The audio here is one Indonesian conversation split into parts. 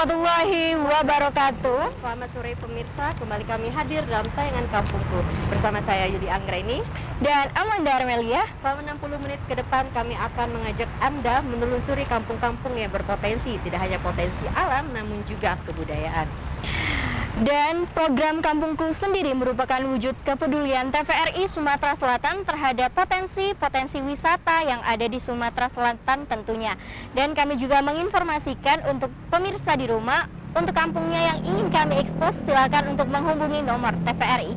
warahmatullahi wabarakatuh. Selamat sore pemirsa, kembali kami hadir dalam tayangan Kampungku bersama saya Yudi Anggraini Dan Amanda Armelia. Selama 60 menit ke depan kami akan mengajak Anda menelusuri kampung-kampung yang berpotensi, tidak hanya potensi alam namun juga kebudayaan. Dan program Kampungku sendiri merupakan wujud kepedulian TVRI Sumatera Selatan terhadap potensi-potensi wisata yang ada di Sumatera Selatan tentunya. Dan kami juga menginformasikan untuk pemirsa di rumah, untuk kampungnya yang ingin kami ekspos, silakan untuk menghubungi nomor TVRI.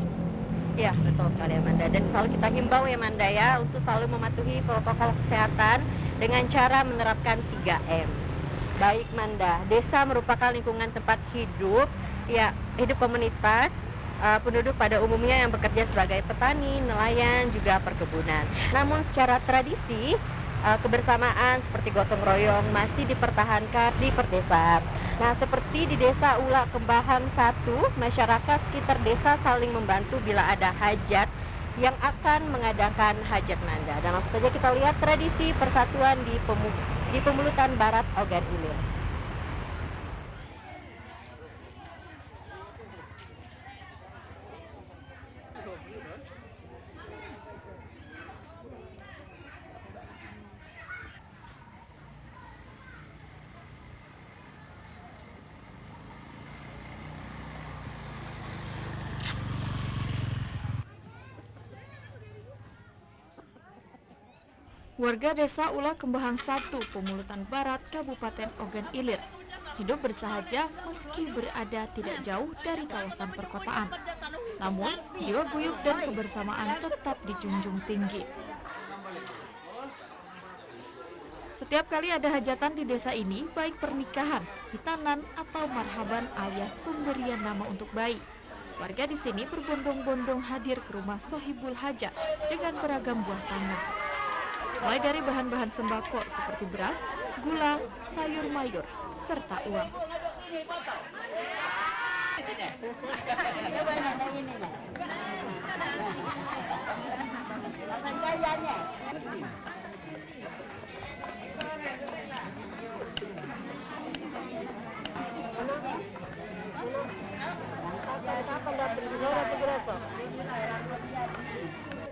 Ya, betul sekali Amanda. Dan selalu kita himbau ya Amanda ya, untuk selalu mematuhi protokol kesehatan dengan cara menerapkan 3M. Baik Manda, desa merupakan lingkungan tempat hidup, ya, hidup komunitas, penduduk pada umumnya yang bekerja sebagai petani, nelayan, juga perkebunan. Namun secara tradisi, kebersamaan seperti gotong royong masih dipertahankan di perdesaan. Nah, seperti di Desa Ula Kembahang 1, masyarakat sekitar desa saling membantu bila ada hajat yang akan mengadakan hajat Manda. Dan langsung saja kita lihat tradisi persatuan di Pemulutan Barat Ogan Ilir. Warga Desa Ula Kembahang 1, Pemulutan Barat, Kabupaten Ogan Ilir, hidup bersahaja meski berada tidak jauh dari kawasan perkotaan. Namun, jiwa guyup dan kebersamaan tetap dijunjung tinggi. Setiap kali ada hajatan di desa ini, baik pernikahan, hitanan, atau marhaban alias pemberian nama untuk bayi, warga di sini berbondong-bondong hadir ke rumah Sohibul Hajat dengan beragam buah tangan. Mulai dari bahan-bahan sembako seperti beras, gula, sayur mayur, serta uang.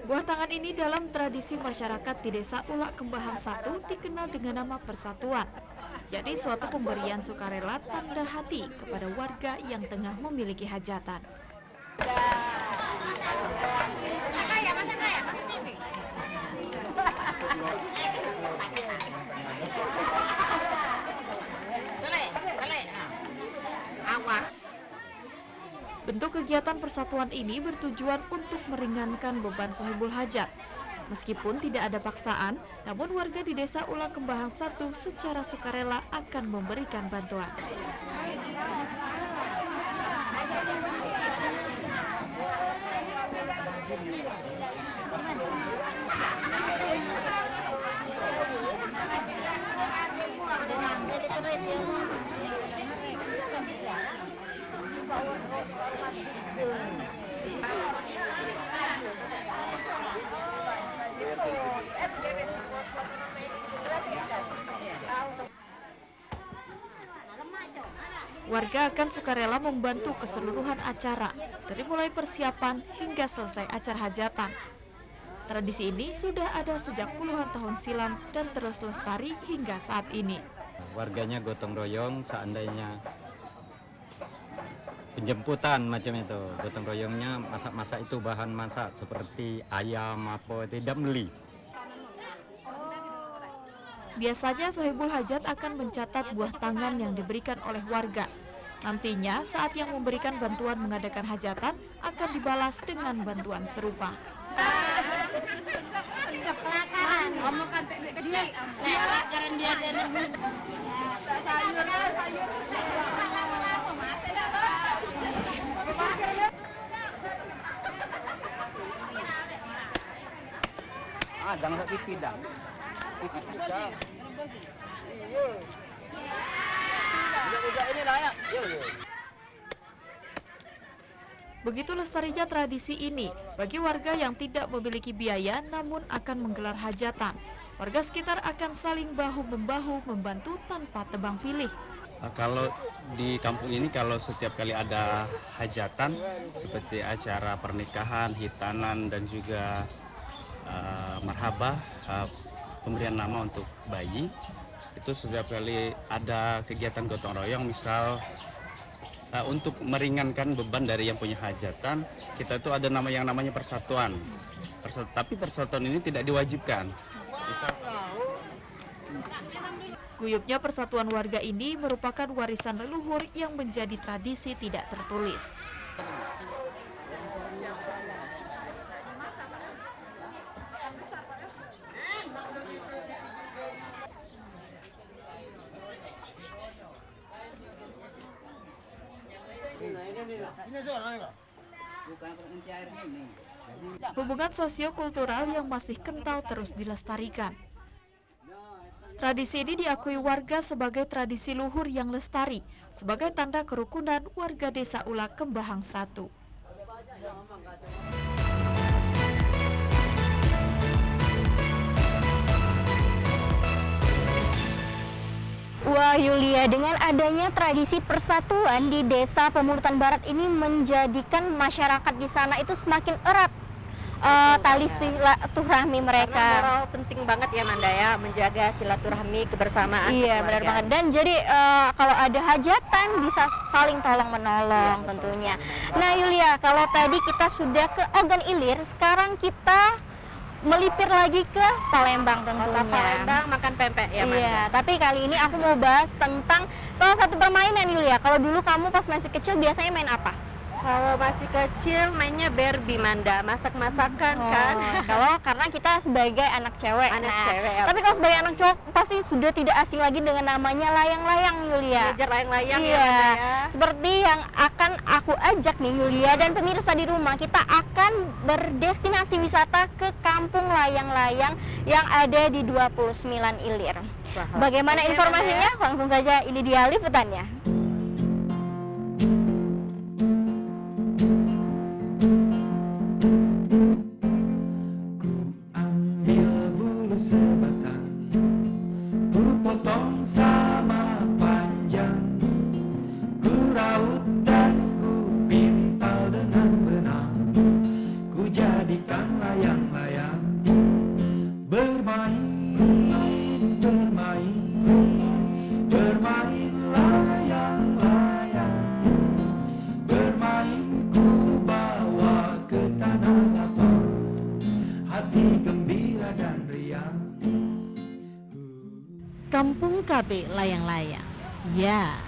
Buah tangan ini dalam tradisi masyarakat di Desa Ula Kembahang 1 dikenal dengan nama persatuan, yakni suatu pemberian sukarela tanda hati kepada warga yang tengah memiliki hajatan. Bentuk kegiatan persatuan ini bertujuan untuk meringankan beban Sohibul Hajat. Meskipun tidak ada paksaan, namun warga di Desa Ula Kembahang 1 secara sukarela akan memberikan bantuan. Warga akan sukarela membantu keseluruhan acara, dari mulai persiapan hingga selesai acara hajatan. Tradisi ini sudah ada sejak puluhan tahun silam dan terus lestari hingga saat ini. Warganya gotong royong, seandainya penjemputan macam itu, gotong royongnya masak-masak itu bahan masak seperti ayam apa tidak beli. Biasanya Sohibul Hajat akan mencatat buah tangan yang diberikan oleh warga. Nantinya saat yang memberikan bantuan mengadakan hajatan akan dibalas dengan bantuan serupa. Jangan sak pipi dah. Pipi dah. Iya. Budak ini layak. Begitu lestarinya tradisi ini bagi warga yang tidak memiliki biaya namun akan menggelar hajatan. Warga sekitar akan saling bahu-membahu membantu tanpa tebang pilih. Kalau di kampung ini kalau setiap kali ada hajatan seperti acara pernikahan, hitanan dan juga marhabah, pemberian nama untuk bayi, itu setiap kali ada kegiatan gotong royong, misal untuk meringankan beban dari yang punya hajatan, kita tuh ada nama yang namanya persatuan. Tapi persatuan ini tidak diwajibkan. Guyupnya persatuan warga ini merupakan warisan leluhur yang menjadi tradisi tidak tertulis. Hubungan sosiokultural yang masih kental terus dilestarikan. Tradisi ini diakui warga sebagai tradisi luhur yang lestari, sebagai tanda kerukunan warga Desa Ula Kembahang 1. Wah Yulia, dengan adanya tradisi persatuan di Desa Pemulutan Barat ini menjadikan masyarakat di sana itu semakin erat tali silaturahmi mereka. Karena penting banget ya Manda ya, menjaga silaturahmi kebersamaan. Iya benar banget. Dan jadi kalau ada hajatan bisa saling tolong menolong tentunya. Nah Yulia, kalau tadi kita sudah ke Ogan Ilir, sekarang kita melipir lagi ke Palembang tentunya. Kota Palembang makan pempek ya Manda. Iya, tapi kali ini aku mau bahas tentang salah satu permainan Yulia. Kalau dulu kamu pas masih kecil biasanya main apa? Kalau masih kecil mainnya Barbie Manda, masak-masakan kan. Kalau karena kita sebagai anak cewek. Ya. Tapi kalau sebagai anak cowok pasti sudah tidak asing lagi dengan namanya layang-layang Yulia. Belajar layang-layang Iya. ya Manda ya. Seperti yang akan aku ajak nih Yulia dan pemirsa di rumah, kita akan berdestinasi wisata ke kampung layang-layang yang ada di 29 Ilir. Bagaimana informasinya? Langsung saja ini dia liputannya. Sebatang ku potong sama panjang, ku raut dan ku pintal dengan benang, ku jadikan layang-layang, bermain, bermain, bermain layang-layang, bermain ku bawa ke tanah lapang, hati gembira dan riang. Kampung KB Layang-Layang. Ya,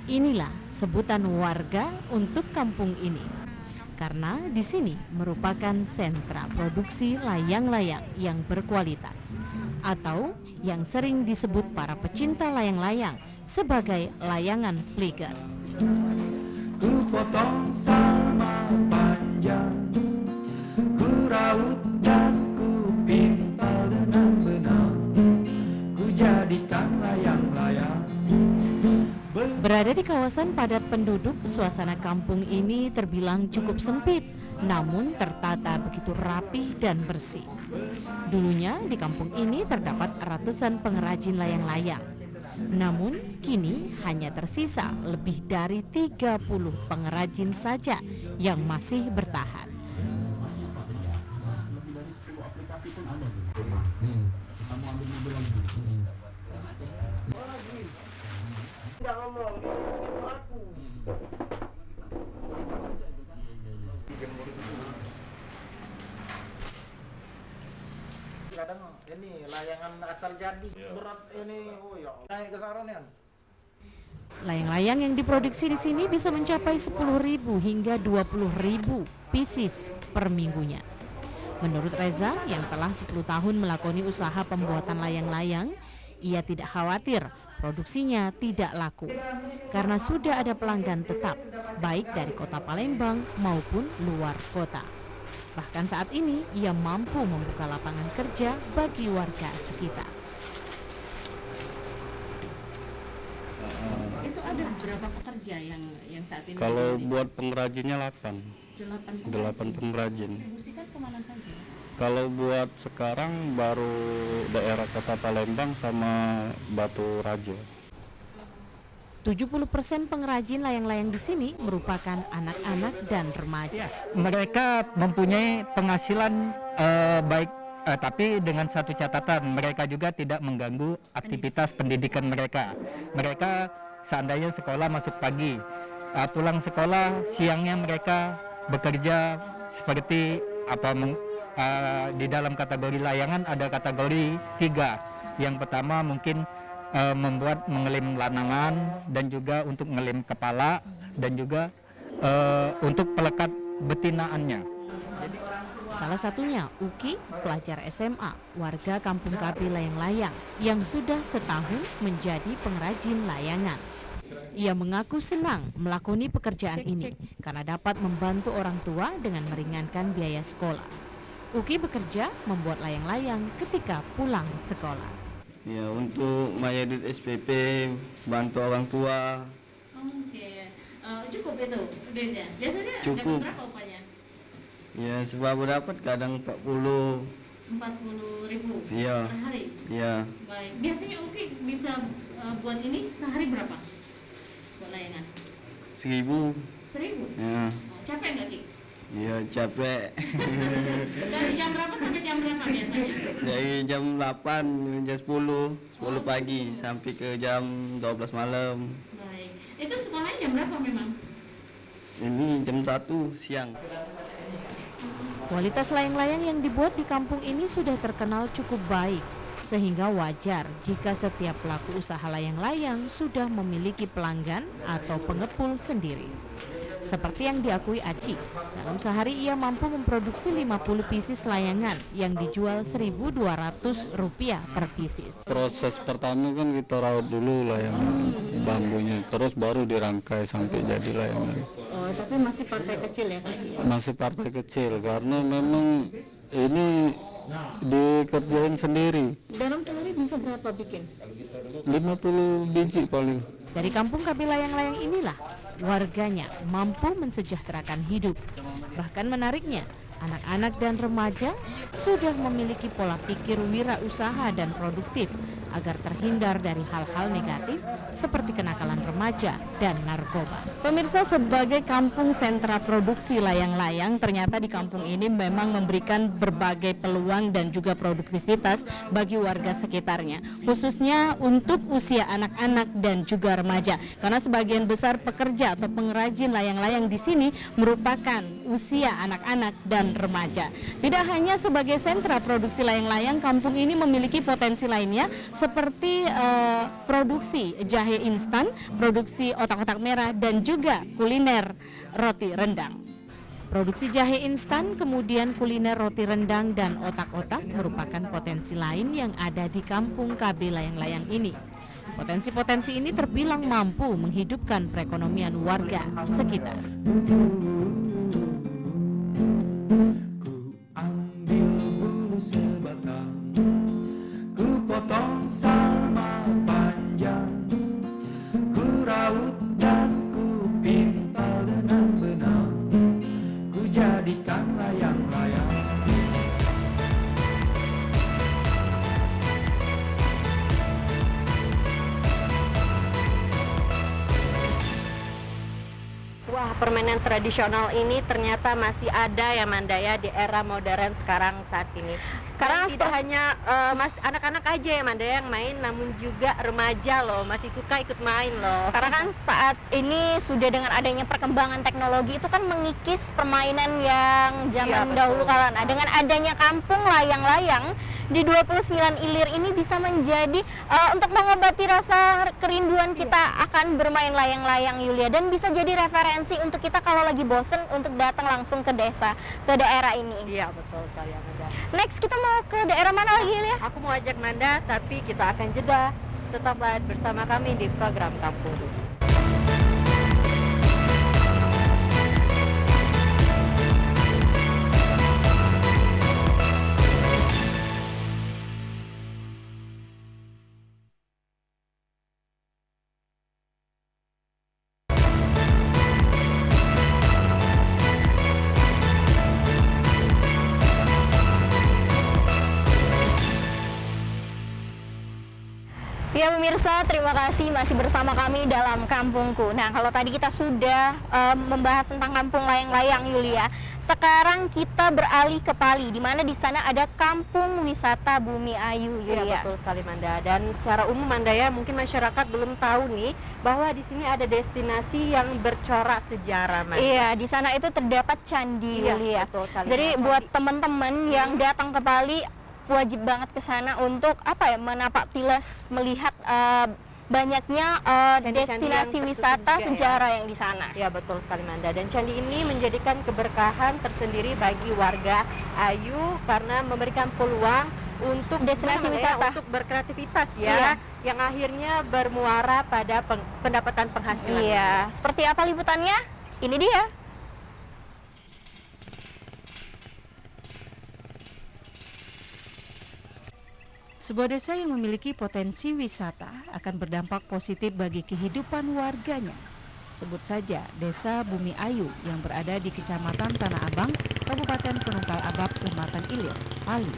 inilah sebutan warga untuk kampung ini. Karena di sini merupakan sentra produksi layang-layang yang berkualitas atau yang sering disebut para pecinta layang-layang sebagai layangan flicker. Ku potong sama panjang, ku raut dan ku pintal dengan benang, ku jadikan layang-layang. Berada di kawasan padat penduduk, suasana kampung ini terbilang cukup sempit, namun tertata begitu rapi dan bersih. Dulunya di kampung ini terdapat ratusan pengrajin layang-layang. Namun kini hanya tersisa lebih dari 30 pengrajin saja yang masih bertahan. Kadang ini layangan asal jadi berat ini, oh ya naik ke saronian. Layang-layang yang diproduksi di sini bisa mencapai 10.000 hingga 20.000 pieces per minggunya. Menurut Reza yang telah 10 tahun melakoni usaha pembuatan layang-layang, ia tidak khawatir produksinya tidak laku karena sudah ada pelanggan tetap baik dari kota Palembang maupun luar kota. Bahkan saat ini ia mampu membuka lapangan kerja bagi warga sekitar. Itu ada berapa pekerja yang saat ini? Kalau buat pengrajinnya 8 pengrajin. Distribusikan kemana saja? Kalau buat sekarang baru daerah kota Palembang sama Batu Rajo. 70% pengrajin layang-layang di sini merupakan anak-anak dan remaja. Mereka mempunyai penghasilan baik, tapi dengan satu catatan, mereka juga tidak mengganggu aktivitas pendidikan mereka. Mereka seandainya sekolah masuk pagi, pulang sekolah siangnya mereka bekerja seperti di dalam kategori layangan ada kategori 3. Yang pertama mungkin mengelem lanangan dan juga untuk mengelem kepala dan juga untuk pelekat betinaannya. Salah satunya Uki, pelajar SMA, warga Kampung KB Layang-Layang yang sudah setahun menjadi pengrajin layangan. Ia mengaku senang melakoni pekerjaan ini karena dapat membantu orang tua dengan meringankan biaya sekolah. Uki bekerja membuat layang-layang ketika pulang sekolah. Ya, untuk bayar duit SPP, bantu orang tua. Oke. Cukup itu duitnya? Biasanya Cukup. dapat berapa upahnya? Ya, sebab dapat kadang 40. 40.000 Iya. per hari? Ya, Baik. Biasanya Uki bisa buat ini sehari berapa? Buat layangan? 1.000. 1.000? Ya, Capek nggak, Ki? ya capek. Dari jam berapa sampai jam berapa biasanya? Dari jam 8 hingga 10 pagi sampai ke jam 12 malam. Baik. Itu sekolahnya jam berapa memang? Ini jam 1 siang. Kualitas layang-layang yang dibuat di kampung ini sudah terkenal cukup baik, sehingga wajar jika setiap pelaku usaha layang-layang sudah memiliki pelanggan atau pengepul sendiri. Seperti yang diakui Aci, dalam sehari ia mampu memproduksi 50 pieces layangan yang dijual Rp1.200 per pieces. Proses pertama kan kita rawat dulu layangan bambunya, terus baru dirangkai sampai jadi layangan. Oh, tapi masih partai kecil ya, Kak? Masih partai kecil karena memang ini dikerjain sendiri. Dalam sehari bisa berapa bikin? 50 biji paling. Dari kampung KB Layang-Layang inilah warganya mampu mensejahterakan hidup. Bahkan menariknya, anak-anak dan remaja sudah memiliki pola pikir wirausaha dan produktif agar terhindar dari hal-hal negatif seperti kenakalan remaja dan narkoba. Pemirsa, sebagai kampung sentra produksi layang-layang, ternyata di kampung ini memang memberikan berbagai peluang dan juga produktivitas bagi warga sekitarnya, khususnya untuk usia anak-anak dan juga remaja. Karena sebagian besar pekerja atau pengrajin layang-layang di sini merupakan usia anak-anak dan remaja. Tidak hanya sebagai sentra produksi layang-layang, kampung ini memiliki potensi lainnya seperti produksi jahe instan, produksi otak-otak merah, dan juga kuliner roti rendang. Produksi jahe instan, kemudian kuliner roti rendang dan otak-otak merupakan potensi lain yang ada di kampung KB Layang-Layang ini. Potensi-potensi ini terbilang mampu menghidupkan perekonomian warga sekitar. Potong sama panjang, ku raut dan ku pintal dengan benang, ku jadikan layang-layang. Wah, permainan tradisional ini ternyata masih ada ya, Manda, ya, di era modern sekarang saat ini. Karena tidak hanya anak-anak aja ya, Manda, yang main, namun juga remaja loh masih suka ikut main loh. Karena kan saat ini sudah dengan adanya perkembangan teknologi itu kan mengikis permainan yang zaman dahulu kala. Nah, dengan adanya kampung layang-layang di 29 Ilir ini bisa menjadi untuk mengobati rasa kerinduan kita akan bermain layang-layang, Yulia, dan bisa jadi referensi untuk kita kalau lagi bosen untuk datang langsung ke desa, ke daerah ini. Iya, betul sekali, Manda. Next kita mau ke daerah mana lagi, Yulia? Aku mau ajak Manda, tapi kita akan jeda. Tetaplah bersama kami di program Kampung. Ya pemirsa, terima kasih masih bersama kami dalam Kampungku. Nah, kalau tadi kita sudah membahas tentang kampung layang-layang Yulia, sekarang kita beralih ke Pali, di mana di sana ada Kampung Wisata Bumi Ayu Iya, Yulia. betul sekali Manda. Dan secara umum Manda ya, mungkin masyarakat belum tahu nih bahwa di sini ada destinasi yang bercorak sejarah Manda. Iya, di sana itu terdapat candi Iya, Yulia. betul sekali. Jadi Candi. buat teman-teman yang datang ke Pali, wajib banget ke sana untuk menapak tilas melihat banyaknya Candi-candi destinasi yang wisata tersebut juga, sejarah yang di sana. Ya betul sekali Manda. Dan candi ini menjadikan keberkahan tersendiri bagi warga Ayu karena memberikan peluang untuk Destinasi apa namanya, wisata. untuk berkreativitas Iya. ya, yang akhirnya bermuara pada pendapatan penghasilan. Iya, seperti apa liputannya? Ini dia. Sebuah desa yang memiliki potensi wisata akan berdampak positif bagi kehidupan warganya. Sebut saja Desa Bumi Ayu yang berada di Kecamatan Tanah Abang, Kabupaten Penunggal Abab, Kecamatan Ilir, Pali.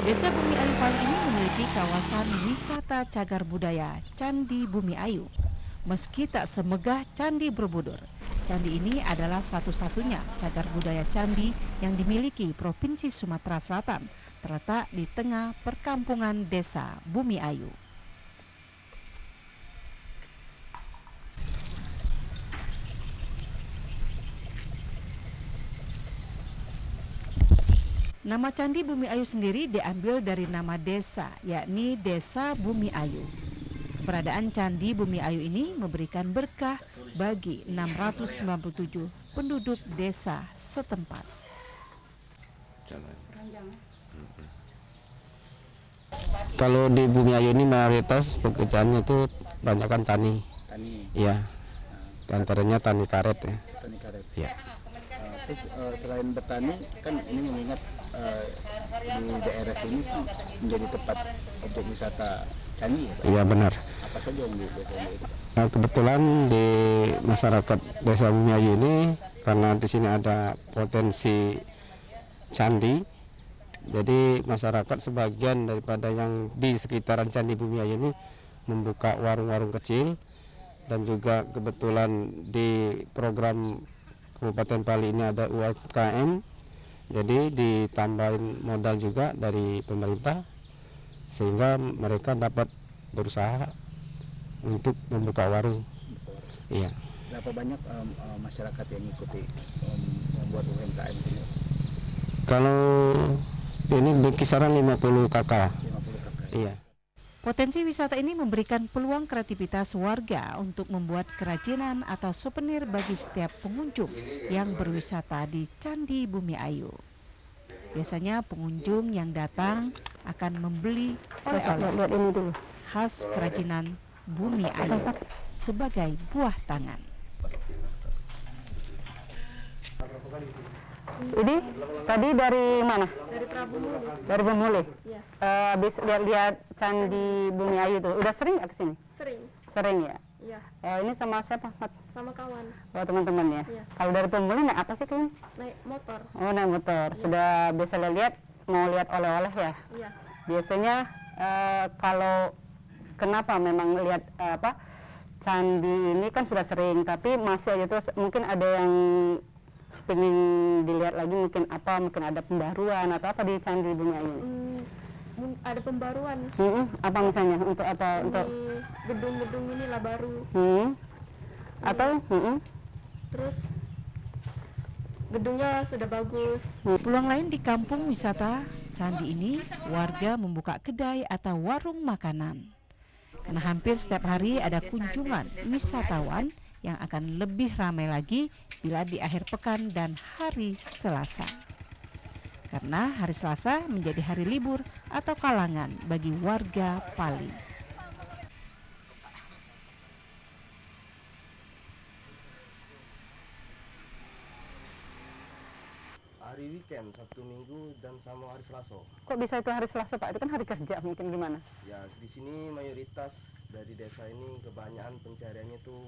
Desa Bumi Ayu Pali ini memiliki kawasan wisata cagar budaya Candi Bumi Ayu. Meski tak semegah Candi Borobudur, candi ini adalah satu-satunya cagar budaya candi yang dimiliki Provinsi Sumatera Selatan, terletak di tengah perkampungan Desa Bumi Ayu. Nama Candi Bumi Ayu sendiri diambil dari nama desa, yakni Desa Bumi Ayu. Keberadaan Candi Bumi Ayu ini memberikan berkah bagi 697 penduduk desa setempat. Kalau di Bumi Ayu ini mayoritas pekerjaannya itu banyakkan tani. Iya. Antaranya tani karet ya. Tani karet. Iya. Terus selain bertani, kan ini mengingat di daerah sini menjadi tempat objek wisata candi ya Pak? Iya benar. Apa saja yang biasanya itu? Nah, kebetulan di masyarakat Desa Bumi Ayu ini karena di sini ada potensi candi, jadi masyarakat sebagian daripada yang di sekitaran Candi Bumi Ayu ini membuka warung-warung kecil, dan juga kebetulan di program Kabupaten Pali ini ada UMKM, jadi ditambahin modal juga dari pemerintah sehingga mereka dapat berusaha untuk membuka warung. Iya. Berapa banyak masyarakat yang ikuti membuat UMKM ini? Kalau ini berkisaran 50 kakak. 50 kakak. Iya. Potensi wisata ini memberikan peluang kreativitas warga untuk membuat kerajinan atau souvenir bagi setiap pengunjung yang berwisata di Candi Bumi Ayu. Biasanya pengunjung yang datang akan membeli oleh-oleh khas kerajinan Bumi Ayu sebagai buah tangan. Ini tadi dari mana? Dari Prabumuli. Dari Bumuli. Iya. Habis lihat-lihat Candi Bumi Ayu tuh. Udah sering nggak kesini? Sering. Sering ya. Iya. Ini sama siapa? Mat? Sama kawan. Oh, teman-teman ya. Iya. Kalau dari Bumuli naik apa sih kalian? Naik motor. Oh, naik motor. Sudah biasa lihat, mau lihat oleh-oleh ya. Iya. Biasanya kalau kenapa memang lihat candi ini kan sudah sering, tapi masih aja terus mungkin ada yang pengen dilihat lagi, mungkin ada pembaruan atau apa di Candi Bumi Ayu? Ada pembaruan. Apa misalnya untuk apa? Ini Untuk gedung-gedung inilah baru. Atau Terus gedungnya sudah bagus. Peluang lain di kampung wisata Candi ini, warga membuka kedai atau warung makanan. Karena hampir setiap hari ada kunjungan wisatawan yang akan lebih ramai lagi bila di akhir pekan dan hari Selasa. Karena hari Selasa menjadi hari libur atau kalangan bagi warga Pali. Hari weekend, Sabtu Minggu dan sama hari Selasa. kok bisa itu hari Selasa Pak? Itu kan hari kerja, mungkin gimana? Ya di sini mayoritas dari desa ini kebanyakan pencariannya tuh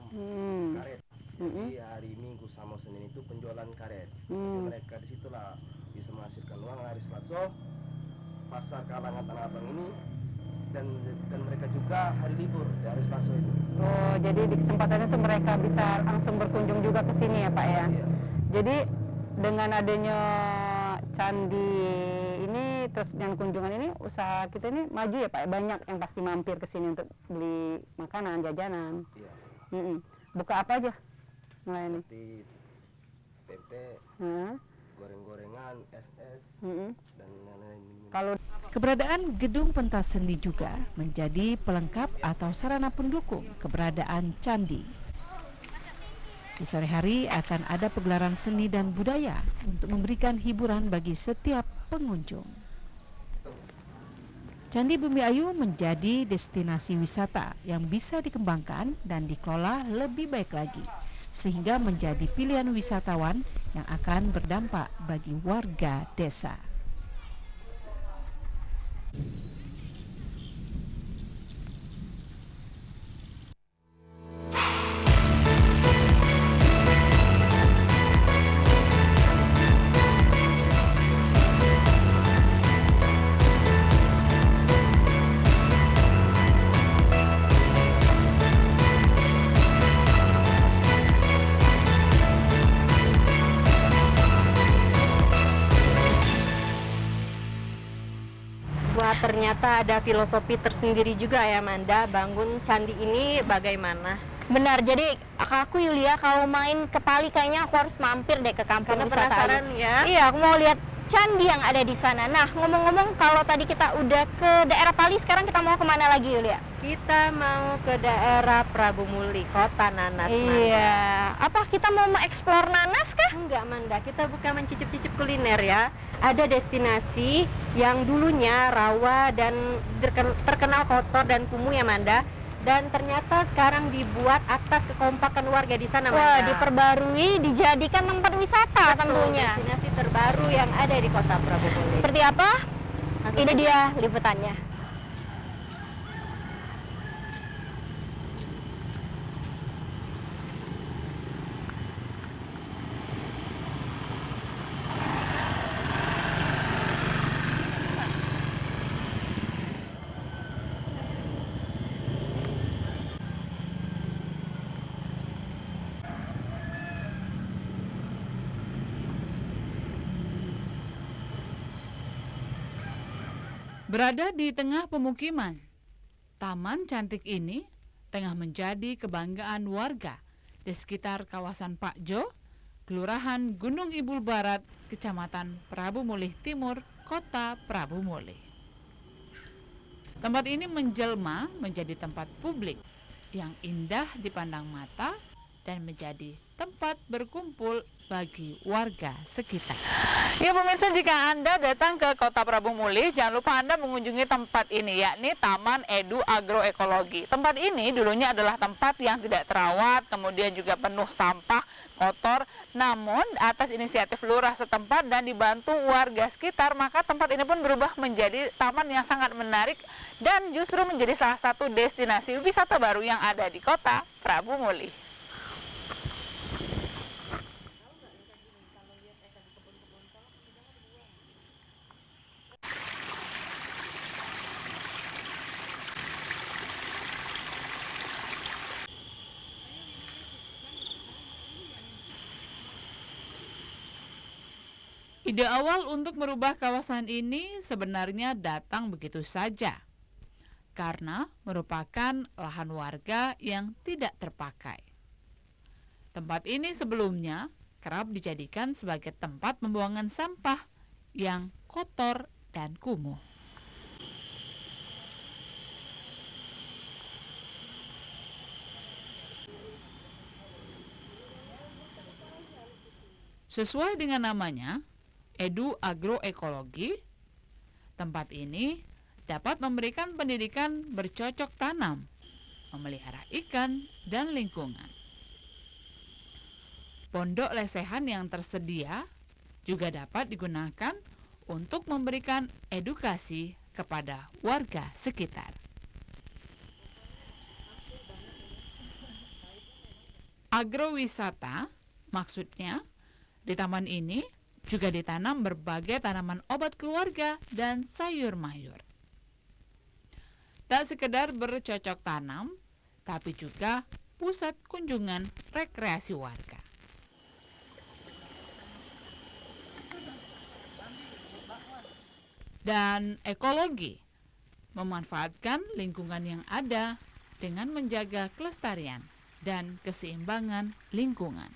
karet. Mm-mm. Jadi hari Minggu sama Senin itu penjualan karet. Jadi Mm. mereka di situlah bisa menghasilkan uang. Hari Selasa pasar kalangan Tanah Abang ini dan mereka juga hari libur di hari Selasa itu. Oh, jadi di kesempatannya tuh mereka bisa langsung berkunjung juga ke sini ya Pak ya. Iya. Jadi dengan adanya candi ini terus yang kunjungan ini usaha kita ini maju ya Pak. Banyak yang pasti mampir ke sini untuk beli makanan, jajanan. Iya. Mm-mm. Buka apa aja melayani? Seperti pempek, goreng-gorengan, es-es, dan lain-lain. Kalau Keberadaan gedung pentas seni juga menjadi pelengkap atau sarana pendukung keberadaan candi. Di sore hari akan ada pegelaran seni dan budaya untuk memberikan hiburan bagi setiap pengunjung. Candi Bumi Ayu menjadi destinasi wisata yang bisa dikembangkan dan dikelola lebih baik lagi, sehingga menjadi pilihan wisatawan yang akan berdampak bagi warga desa. Wah, ternyata ada filosofi tersendiri juga ya Manda, bangun candi ini bagaimana? Benar, jadi aku Yulia kalau main ke Pali kayaknya aku harus mampir deh ke kampung Karena wisata penasaran Ayu. ya? Iya, aku mau lihat candi yang ada di sana. Nah, ngomong-ngomong kalau tadi kita udah ke daerah Pali, sekarang kita mau kemana lagi Yulia? Kita mau ke daerah Prabu Muli, kota nanas. Iya, apa kita mau mengeksplor nanas kah? Enggak Manda, kita bukan mencicip-cicip kuliner ya. Ada destinasi yang dulunya rawa dan terkenal kotor dan kumuh ya Manda. Dan ternyata sekarang dibuat atas kekompakan warga di sana Manda. Wah, diperbarui, dijadikan tempat wisata. Betul, tentunya. destinasi terbaru yang ada di kota Prabu Muli. Seperti apa? Ini dia liputannya. Berada di tengah pemukiman, taman cantik ini tengah menjadi kebanggaan warga di sekitar kawasan Pakjo, Kelurahan Gunung Ibul Barat, Kecamatan Prabu Mulih Timur, Kota Prabu Mulih. Tempat ini menjelma menjadi tempat publik yang indah dipandang mata dan menjadi tempat berkumpul bagi warga sekitar. Ya pemirsa, jika Anda datang ke Kota Prabu Mulih, jangan lupa Anda mengunjungi tempat ini, yakni Taman Edu Agroekologi. Tempat ini dulunya adalah tempat yang tidak terawat, kemudian juga penuh sampah, kotor. Namun atas inisiatif lurah setempat dan dibantu warga sekitar, maka tempat ini pun berubah menjadi taman yang sangat menarik dan justru menjadi salah satu destinasi wisata baru yang ada di Kota Prabu Mulih. Ide awal untuk merubah kawasan ini sebenarnya datang begitu saja, karena merupakan lahan warga yang tidak terpakai. Tempat ini sebelumnya kerap dijadikan sebagai tempat pembuangan sampah yang kotor dan kumuh. Sesuai dengan namanya, Edu Agroekologi, tempat ini dapat memberikan pendidikan bercocok tanam, memelihara ikan, dan lingkungan. Pondok lesehan yang tersedia juga dapat digunakan untuk memberikan edukasi kepada warga sekitar. agrowisata, maksudnya di taman ini juga ditanam berbagai tanaman obat keluarga dan sayur mayur. Tak sekedar bercocok tanam, tapi juga pusat kunjungan rekreasi warga. Dan ekologi, memanfaatkan lingkungan yang ada dengan menjaga kelestarian dan keseimbangan lingkungan.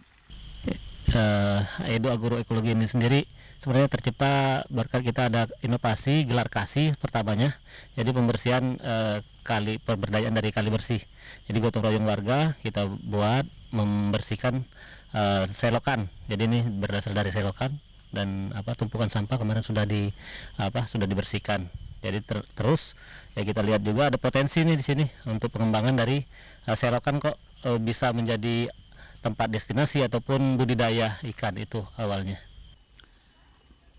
Edu Agroekologi ini sendiri sebenarnya tercipta berkat kita ada inovasi gelar kasih pertamanya, jadi pembersihan kali pemberdayaan dari kali bersih. Jadi gotong royong warga kita buat membersihkan selokan. Jadi ini berdasar dari selokan dan tumpukan sampah kemarin sudah dibersihkan. Jadi terus ya kita lihat juga ada potensi nih di sini untuk pengembangan dari selokan kok bisa menjadi tempat destinasi ataupun budidaya ikan itu awalnya.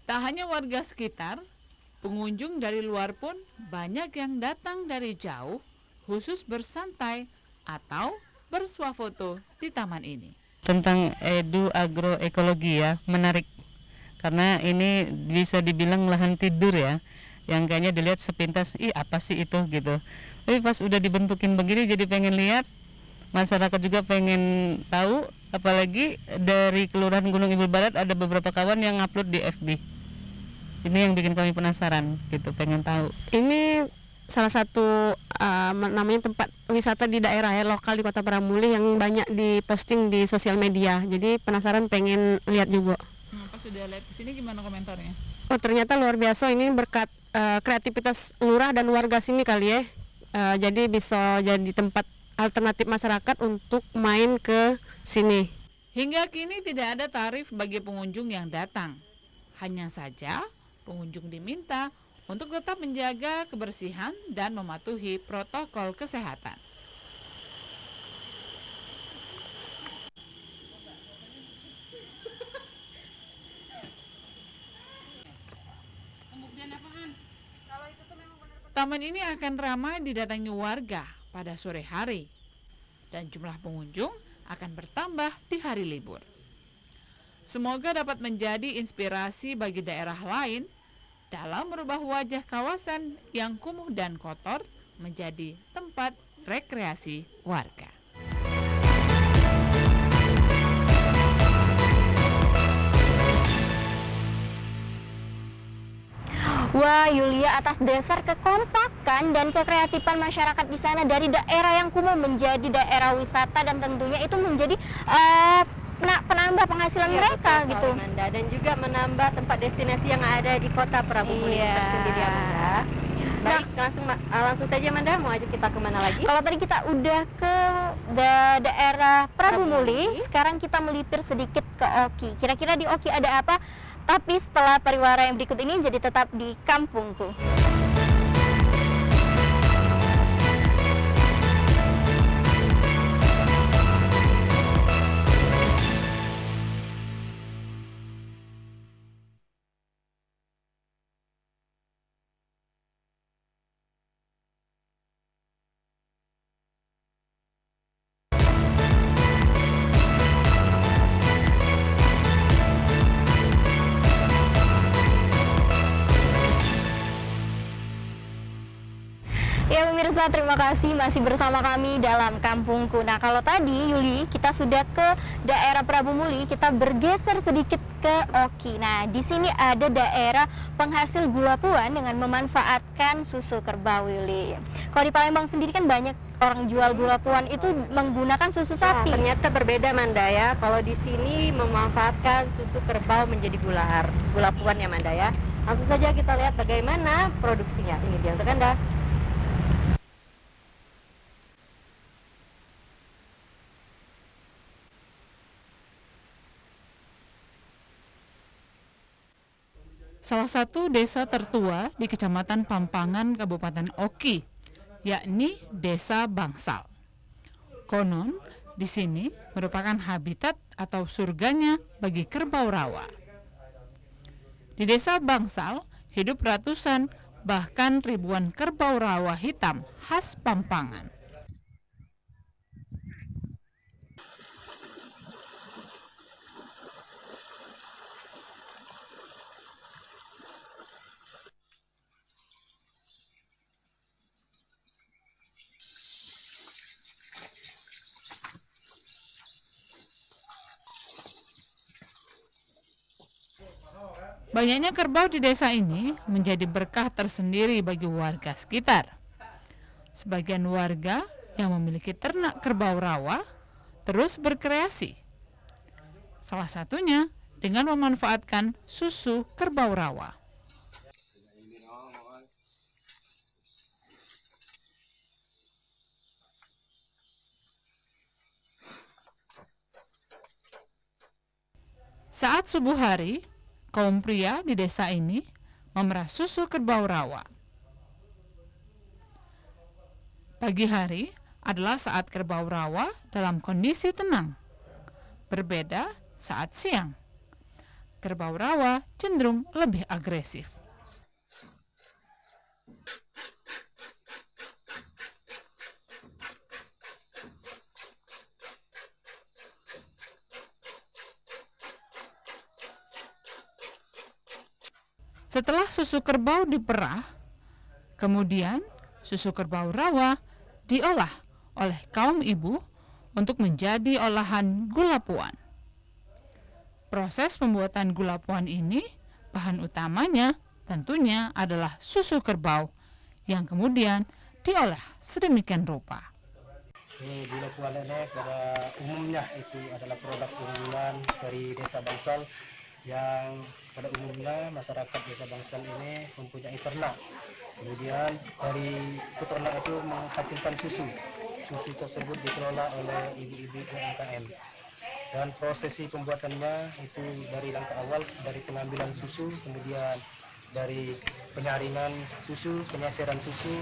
Tak hanya warga sekitar, pengunjung dari luar pun banyak yang datang dari jauh khusus bersantai atau bersuah foto di taman ini. Tentang Edu Agroekologi ya, menarik. Karena ini bisa dibilang lahan tidur ya, yang kayaknya dilihat sepintas, apa sih itu gitu. Tapi pas udah dibentukin begini jadi pengen lihat, masyarakat juga pengen tahu, apalagi dari Kelurahan Gunung Ibu Barat ada beberapa kawan yang upload di FB. Ini yang bikin kami penasaran gitu, pengen tahu. Ini salah satu namanya tempat wisata di daerah ya, lokal di Kota Pramuli yang banyak diposting di sosial media. Jadi penasaran pengen lihat juga. Pas sudah lihat di sini gimana komentarnya? Oh, ternyata luar biasa, ini berkat kreativitas lurah dan warga sini kali ya. Jadi bisa jadi tempat alternatif masyarakat untuk main ke sini. Hingga kini tidak ada tarif bagi pengunjung yang datang. Hanya saja pengunjung diminta untuk tetap menjaga kebersihan dan mematuhi protokol kesehatan. Taman ini akan ramai didatangi warga pada sore hari dan jumlah pengunjung akan bertambah di hari libur. Semoga dapat menjadi inspirasi bagi daerah lain dalam merubah wajah kawasan yang kumuh dan kotor menjadi tempat rekreasi warga. Wah, Yulia, atas dasar kekompakan dan kekreatifan masyarakat di sana dari daerah yang kumuh menjadi daerah wisata dan tentunya itu menjadi penambah penghasilan mereka betul, gitu. Amanda. Dan juga menambah tempat destinasi yang ada di Kota Pramuli tersendiri, Amanda. Baik, langsung saja Amanda, mau ajak kita kemana lagi? Kalau tadi kita udah ke daerah Prabu Muli, sekarang kita melipir sedikit ke Oki. Kira-kira di Oki ada apa? Tapi setelah pariwara yang berikut ini, jadi tetap di kampungku. Ya pemirsa, terima kasih masih bersama kami dalam kampungku. Nah, kalau tadi Yuli kita sudah ke daerah Prabu Muli, kita bergeser sedikit ke Oki. Nah, di sini ada daerah penghasil gula puan dengan memanfaatkan susu kerbau, Yuli. Kalau di Palembang sendiri kan banyak orang jual gula puan itu menggunakan susu sapi. Ternyata berbeda, Manda ya. Kalau di sini memanfaatkan susu kerbau menjadi gula puan ya, Manda ya. Langsung saja kita lihat bagaimana produksinya. Ini dia untuk Anda. Salah satu desa tertua di Kecamatan Pampangan, Kabupaten Oki, yakni Desa Bangsal. Konon, di sini merupakan habitat atau surganya bagi kerbau rawa. Di Desa Bangsal hidup ratusan bahkan ribuan kerbau rawa hitam khas Pampangan. Banyaknya kerbau di desa ini menjadi berkah tersendiri bagi warga sekitar. Sebagian warga yang memiliki ternak kerbau rawa terus berkreasi. Salah satunya dengan memanfaatkan susu kerbau rawa. Saat subuh hari, kaum pria di desa ini memerah susu kerbau rawa. Pagi hari adalah saat kerbau rawa dalam kondisi tenang. Berbeda saat siang. Kerbau rawa cenderung lebih agresif. Setelah susu kerbau diperah, kemudian susu kerbau rawa diolah oleh kaum ibu untuk menjadi olahan gula puan. Proses pembuatan gula puan ini, bahan utamanya tentunya adalah susu kerbau yang kemudian diolah sedemikian rupa. Ini gula puan ini pada umumnya itu adalah produk unggulan dari Desa Bangsal yang pada umumnya masyarakat Desa Bangsal ini mempunyai ternak. Kemudian dari peternak itu menghasilkan susu. Susu tersebut dikelola oleh ibu-ibu UMKM. Dan prosesi pembuatannya itu dari langkah awal, dari pengambilan susu, kemudian dari penyaringan susu, penyaseran susu,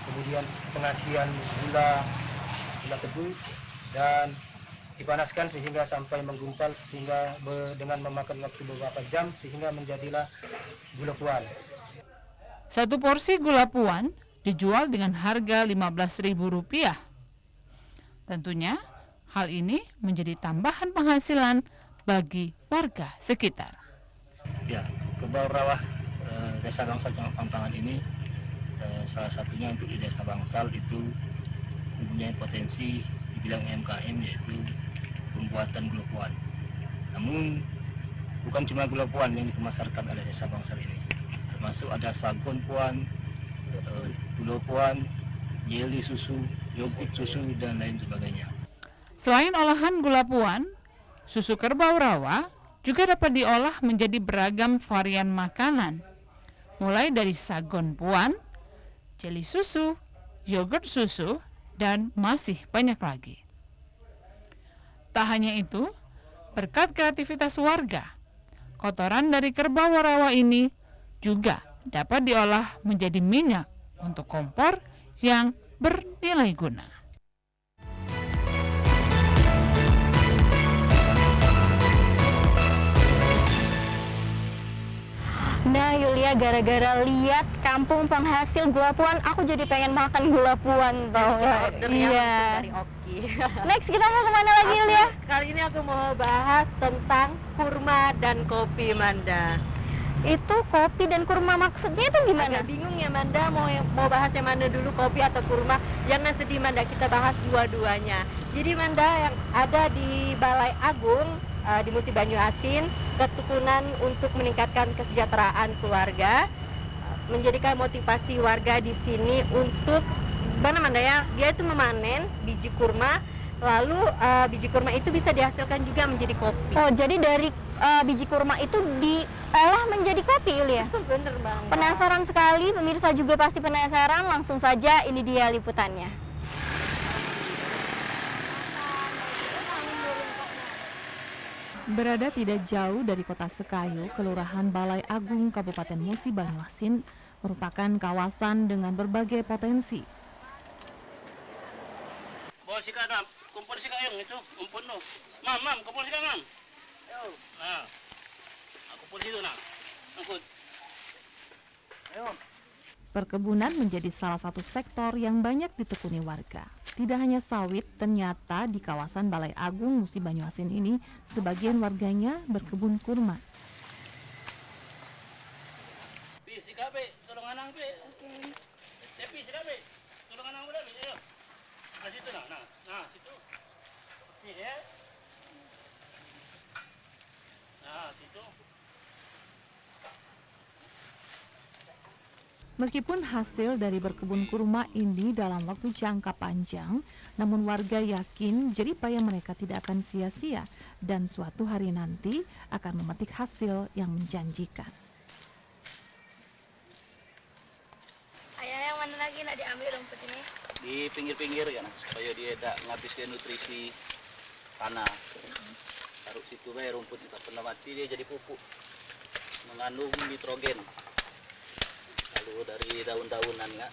kemudian pengasihan gula tebu, dan dipanaskan sehingga sampai menggumpal, sehingga dengan memakan waktu beberapa jam sehingga menjadilah gula puan. Satu porsi gula puan dijual dengan harga Rp15.000. Tentunya hal ini menjadi tambahan penghasilan bagi warga sekitar. Ya, kerbau rawa Desa Bangsal Kecamatan Pampangan ini salah satunya untuk di Desa Bangsal itu mempunyai potensi di bidang UMKM, yaitu pembuatan gula puan. Namun bukan cuma gula puan yang dipemasarkan oleh Desa Bangsal ini, termasuk ada sagon puan, gula puan, jeli susu, yogurt susu, dan lain sebagainya. Selain olahan gula puan, susu kerbau rawa juga dapat diolah menjadi beragam varian makanan, mulai dari sagon puan, jeli susu, yogurt susu, dan masih banyak lagi. Tak hanya itu, berkat kreativitas warga, kotoran dari kerbau rawa ini juga dapat diolah menjadi minyak untuk kompor yang bernilai guna. Nah Yulia, gara-gara lihat kampung penghasil gula puan, aku jadi pengen makan gula puan, tau nggak? Iya. Dari Oki. Next kita mau kemana lagi Yulia? Kali ini aku mau bahas tentang kurma dan kopi, Manda. Itu kopi dan kurma maksudnya itu gimana? Agak bingung ya Manda, mau bahas yang mana dulu, kopi atau kurma? Jangan sedih Manda, kita bahas dua-duanya. Jadi Manda, yang ada di Balai Agung di Musi Banyu Asin, ketekunan untuk meningkatkan kesejahteraan keluarga, menjadikan motivasi warga di sini untuk mana Manda ya, dia itu memanen biji kurma, lalu biji kurma itu bisa dihasilkan juga menjadi kopi. Oh, jadi dari biji kurma itu diolah menjadi kopi, Yulia? Itu bener Bang. Penasaran sekali, pemirsa juga pasti penasaran. Langsung saja, ini dia liputannya. Berada tidak jauh dari kota Sekayo, Kelurahan Balai Agung, Kabupaten Musi Banyu Asin merupakan kawasan dengan berbagai potensi. Bawa sikat, kumpul sikat yang itu, kumpul no. Mam, kumpul sikat mam. Nah, kumpul situ nak. Angkut. Ayo. Perkebunan menjadi salah satu sektor yang banyak ditekuni warga. Tidak hanya sawit, ternyata di kawasan Balai Agung Musi Banyu Asin ini, sebagian warganya berkebun kurma. Meskipun hasil dari berkebun kurma ini dalam waktu jangka panjang, namun warga yakin jeripaya mereka tidak akan sia-sia dan suatu hari nanti akan memetik hasil yang menjanjikan. Ayah, yang mana lagi nak diambil rumput ini? Di pinggir-pinggir kan, supaya dia tidak ngabiskan nutrisi tanah. Taruh situ bae rumput itu, pernah mati dia jadi pupuk, mengandung nitrogen. Lalu dari daun-daunan ya.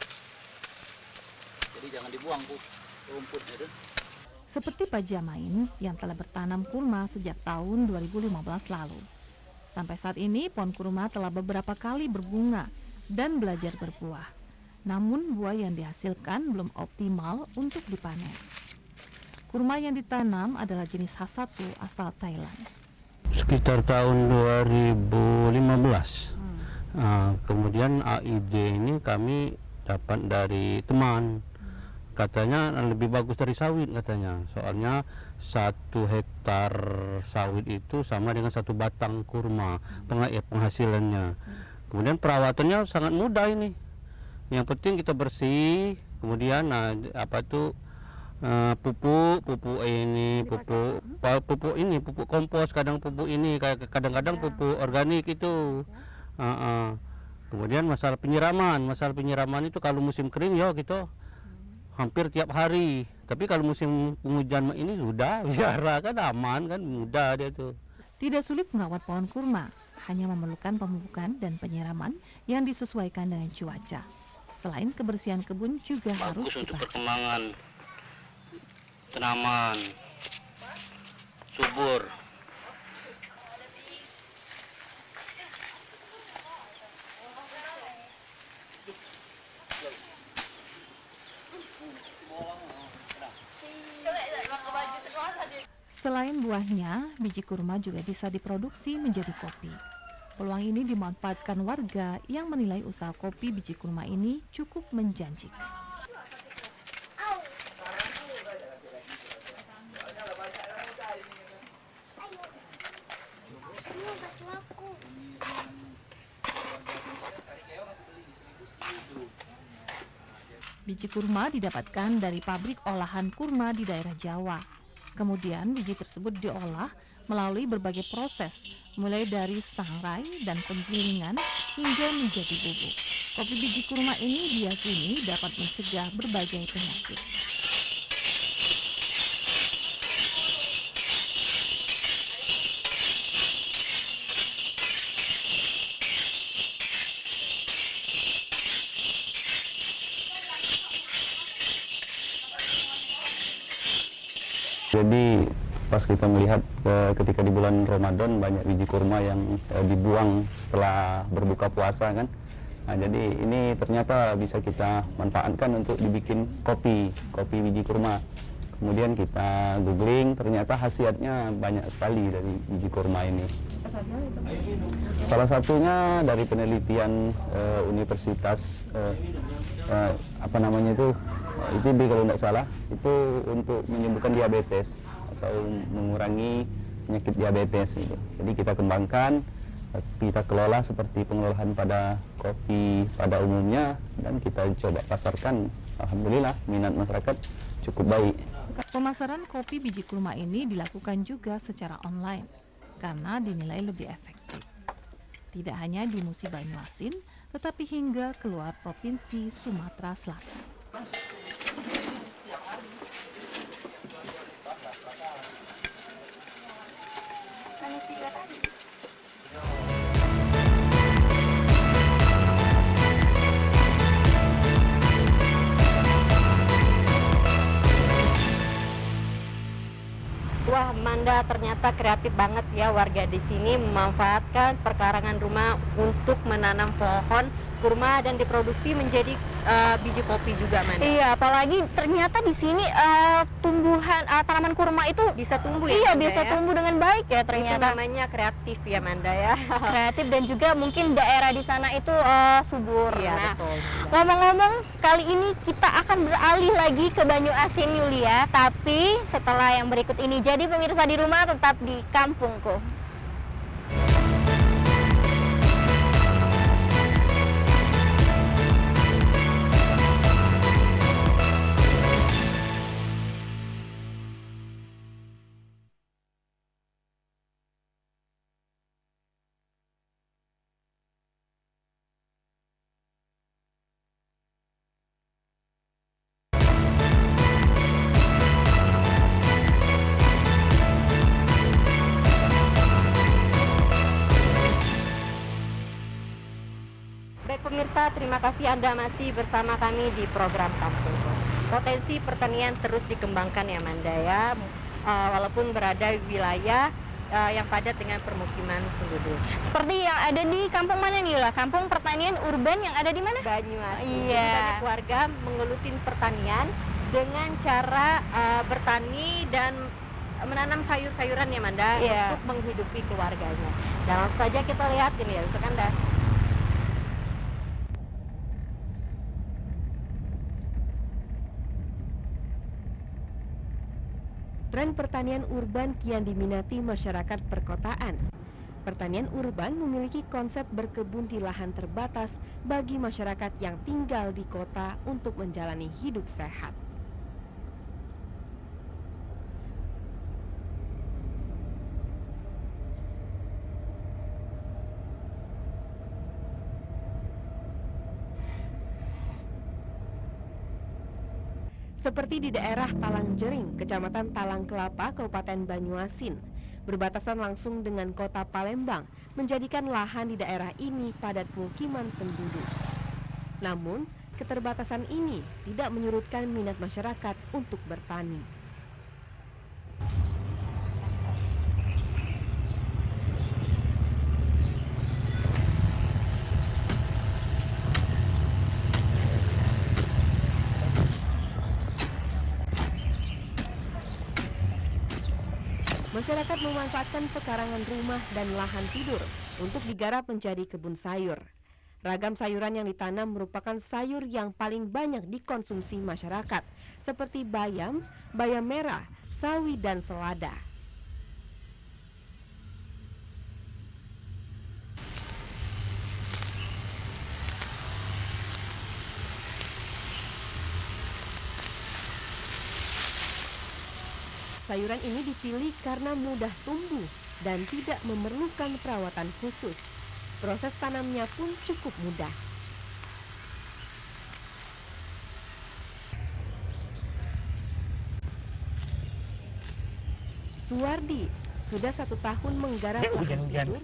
Jadi jangan dibuang rumputnya itu. Seperti Pak Jamain yang telah bertanam kurma sejak tahun 2015 lalu. Sampai saat ini pohon kurma telah beberapa kali berbunga dan belajar berbuah. Namun buah yang dihasilkan belum optimal untuk dipanen. Kurma yang ditanam adalah jenis H1 asal Thailand. Sekitar tahun 2015. Kemudian AID ini kami dapat dari teman, katanya lebih bagus dari sawit katanya, soalnya 1 hektar sawit itu sama dengan 1 batang kurma penghasilannya. Kemudian perawatannya sangat mudah ini, yang penting kita bersih, kemudian pupuk ini, pupuk kompos, kadang-kadang pupuk organik itu. Kemudian masalah penyiraman itu kalau musim kering ya gitu hampir tiap hari. Tapi kalau musim penghujan ini sudah biara kan, aman kan, mudah dia tuh. Tidak sulit merawat pohon kurma, hanya memerlukan pemupukan dan penyiraman yang disesuaikan dengan cuaca. Selain kebersihan kebun juga harus bagus untuk perkembangan tanaman, subur. Selain buahnya, biji kurma juga bisa diproduksi menjadi kopi. Peluang ini dimanfaatkan warga yang menilai usaha kopi biji kurma ini cukup menjanjikan. Biji kurma didapatkan dari pabrik olahan kurma di daerah Jawa. Kemudian biji tersebut diolah melalui berbagai proses, mulai dari sangrai dan penggilingan hingga menjadi bubuk. Kopi biji kurma ini diyakini dapat mencegah berbagai penyakit. Jadi pas kita melihat ketika di bulan Ramadan banyak biji kurma yang dibuang setelah berbuka puasa kan. Nah, jadi ini ternyata bisa kita manfaatkan untuk dibikin kopi biji kurma. Kemudian kita googling, ternyata khasiatnya banyak sekali dari biji kurma ini. Salah satunya dari penelitian Universitas ITB kalau tidak salah, itu untuk menyembuhkan diabetes atau mengurangi penyakit diabetes itu. Jadi kita kembangkan, kita kelola seperti pengelolaan pada kopi pada umumnya, dan kita coba pasarkan. Alhamdulillah minat masyarakat cukup baik. Pemasaran kopi biji kurma ini dilakukan juga secara online karena dinilai lebih efektif. Tidak hanya di Musi Banyuasin, tetapi hingga keluar provinsi Sumatera Selatan. Wah, Manda, ternyata kreatif banget ya warga di sini memanfaatkan perkarangan rumah untuk menanam pohon kurma dan diproduksi menjadi biji kopi juga, Manda. Iya, apalagi ternyata di sini tumbuhan tanaman kurma itu bisa tumbuh ya. Iya, Manda, bisa tumbuh dengan baik ya ternyata. Itu namanya kreatif ya, Manda ya. Kreatif dan juga mungkin daerah di sana itu subur. Iya, Nah, betul. ngomong-ngomong, kali ini kita akan beralih lagi ke Banyuasin, Yulia, tapi setelah yang berikut ini. Jadi pemirsa di rumah tetap di Kampungku. pemirsa, terima kasih Anda masih bersama kami di program Kampung. Potensi pertanian terus dikembangkan ya Manda ya, walaupun berada di wilayah yang padat dengan permukiman penduduk. Seperti yang ada di kampung mana nih lah? Kampung pertanian urban yang ada di mana? Banyuasin. Iya. Banyak warga mengelutin pertanian dengan cara bertani dan menanam sayur-sayuran ya Manda, untuk menghidupi keluarganya. Dan langsung saja kita lihat ini ya untuk Anda. Tren pertanian urban kian diminati masyarakat perkotaan. Pertanian urban memiliki konsep berkebun di lahan terbatas bagi masyarakat yang tinggal di kota untuk menjalani hidup sehat. Seperti di daerah Talang Jering, Kecamatan Talang Kelapa, Kabupaten Banyuasin, berbatasan langsung dengan kota Palembang, menjadikan lahan di daerah ini padat pemukiman penduduk. Namun, keterbatasan ini tidak menyurutkan minat masyarakat untuk bertani. Masyarakat memanfaatkan pekarangan rumah dan lahan tidur untuk digarap menjadi kebun sayur. Ragam sayuran yang ditanam merupakan sayur yang paling banyak dikonsumsi masyarakat, seperti bayam, bayam merah, sawi, dan selada. Sayuran ini dipilih karena mudah tumbuh dan tidak memerlukan perawatan khusus. Proses tanamnya pun cukup mudah. Suwardi sudah 1 tahun menggarap lahan tidur.